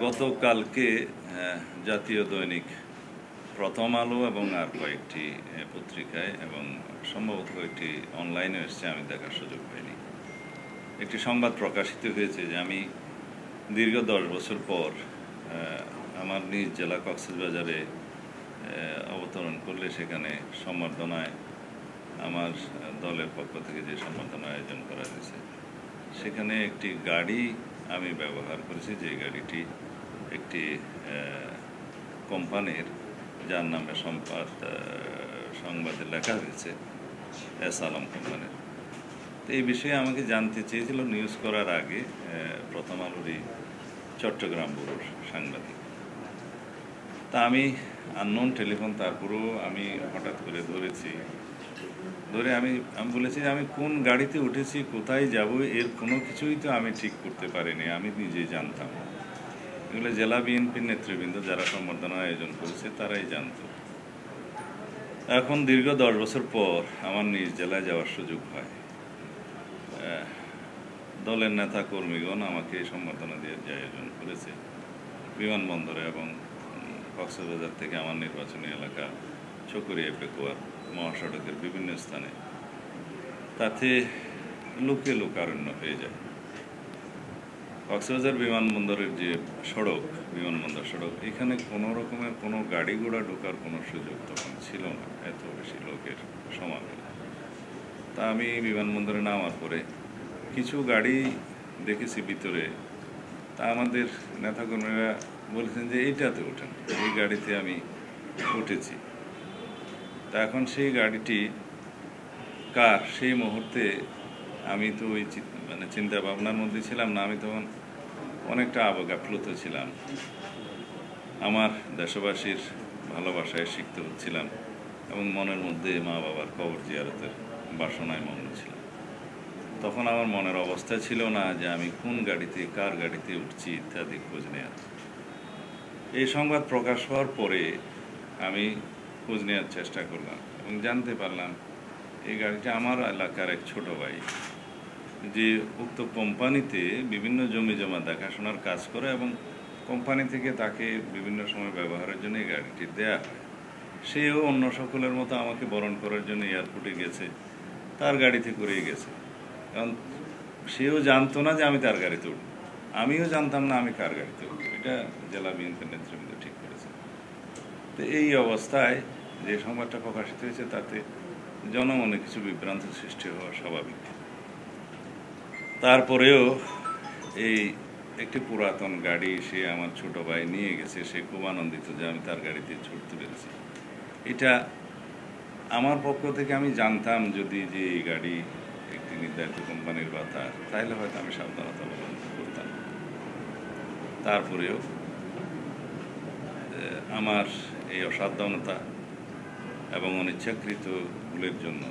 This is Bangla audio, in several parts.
গতকালকে জাতীয় দৈনিক প্রথম আলো এবং আর কয়েকটি পত্রিকায় এবং সম্ভবত কয়েকটি অনলাইনে এসছে, আমি দেখার সুযোগ পাইনি। একটি সংবাদ প্রকাশিত হয়েছে যে আমি দীর্ঘ 10 বছর পর আমার নিজ জেলা কক্সবাজারে অবতরণ করলে সেখানে সম্বর্ধনায় আমার দলের পক্ষ থেকে যে সম্বর্ধনা আয়োজন করা হয়েছে সেখানে একটি গাড়ি আমি ব্যবহার করেছি, যে গাড়িটি একটি কোম্পানির, যার নামে সংবাদে লেখা হয়েছে এস আলম কোম্পানির। তো এই বিষয়ে আমাকে জানতে চেয়েছিল নিউজ করার আগে প্রথম আলোরই চট্টগ্রাম ব্যুরোর সাংবাদিক। তা আমি আননোন টেলিফোন, তারপরেও আমি হঠাৎ করে ধরে আমি বলেছি যে আমি কোন গাড়িতে উঠেছি, কোথায় যাব, এর কোনো কিছুই তো আমি ঠিক করতে পারিনি, আমি নিজেই জানতাম। এগুলো জেলা বিএনপির নেতৃবৃন্দ যারা সম্বর্ধনা আয়োজন করেছে তারাই জানত। এখন দীর্ঘ 10 বছর পর আমার নিজ জেলায় যাওয়ার সুযোগ হয়। দলের নেতা কর্মীগণ আমাকে সম্বর্ধনা দিয়ে যে আয়োজন করেছে বিমানবন্দরে এবং কক্সবাজার থেকে আমার নির্বাচনী এলাকা চকরিয়া পেকুয়ার মহাসড়কের বিভিন্ন স্থানে, তাতে লোকে লোকারণ্য হয়ে যায়। কক্সবাজার বিমানবন্দরের যে বিমানবন্দর সড়ক, এখানে কোনো রকমের কোনো গাড়ি ঘোড়া ঢোকার কোনো সুযোগ তখন ছিল না, এত বেশি লোকের সমাগম। তা আমি বিমানবন্দরে নামার পরে কিছু গাড়ি দেখেছি ভিতরে, তা আমাদের নেতাকর্মীরা বলেছেন যে এইটাতে ওঠেন, এই গাড়িতে আমি উঠেছি। তা এখন সেই গাড়িটি কার, সেই মুহূর্তে আমি তো ওই চিন্তা ভাবনার মধ্যে ছিলাম না, আমি তখন অনেকটা আবেগাপ্লুত ছিলাম। আমার দেশবাসীর ভালোবাসায় সিক্ত হচ্ছিলাম এবং মনের মধ্যে মা বাবার কবর জিয়ারতের বাসনায় মগ্ন ছিলাম। তখন আমার মনের অবস্থা ছিল না যে আমি কোন গাড়িতে, কার গাড়িতে উঠছি ইত্যাদি খোঁজ নেওয়ার। এই সংবাদ প্রকাশ হওয়ার পরে আমি খোঁজ নেওয়ার চেষ্টা করলাম এবং জানতে পারলাম এই গাড়িটা আমার এলাকার এক ছোট ভাই, যে উক্ত কোম্পানিতে বিভিন্ন জমি জমা দেখাশোনার কাজ করে এবং কোম্পানি থেকে তাকে বিভিন্ন সময় ব্যবহারের জন্য এই গাড়িটি দেয়া হয়। সেও অন্য সকলের মতো আমাকে বরণ করার জন্য এয়ারপোর্টে গেছে, তার গাড়িতে করেই গেছে। কারণ সেও জানতো না যে আমি তার গাড়িতে উঠব, আমিও জানতাম না আমি কার গাড়িতে উঠব। এটা জেলা বিএনপির নেতৃবৃন্দ ঠিক করেছে। তো এই অবস্থায় যে সংবাদটা প্রকাশিত হয়েছে তাতে জনমনে কিছু বিভ্রান্ত সৃষ্টি হওয়া স্বাভাবিক। তারপরেও এই একটি পুরাতন গাড়ি সে আমার ছোট ভাই নিয়ে গেছে, সে খুব আনন্দিত যে আমি তার গাড়িতে ছুটতে পেরেছি। এটা আমার পক্ষ থেকে আমি জানতাম যদি যে এই গাড়ি একটি নির্ধারিত কোম্পানির বা তাহলে হয়তো আমি সাবধানতা অবলম্বন করতাম। তারপরেও আমার এই অসাবধানতা এবং অনিচ্ছাকৃত ভুলের জন্য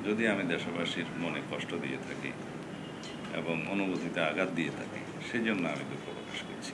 যদি আমি দেশবাসীর মনে কষ্ট দিয়ে থাকি এবং অনুভূতিতে আঘাত দিয়ে থাকি, সেজন্য আমি দুঃখ প্রকাশ করছি।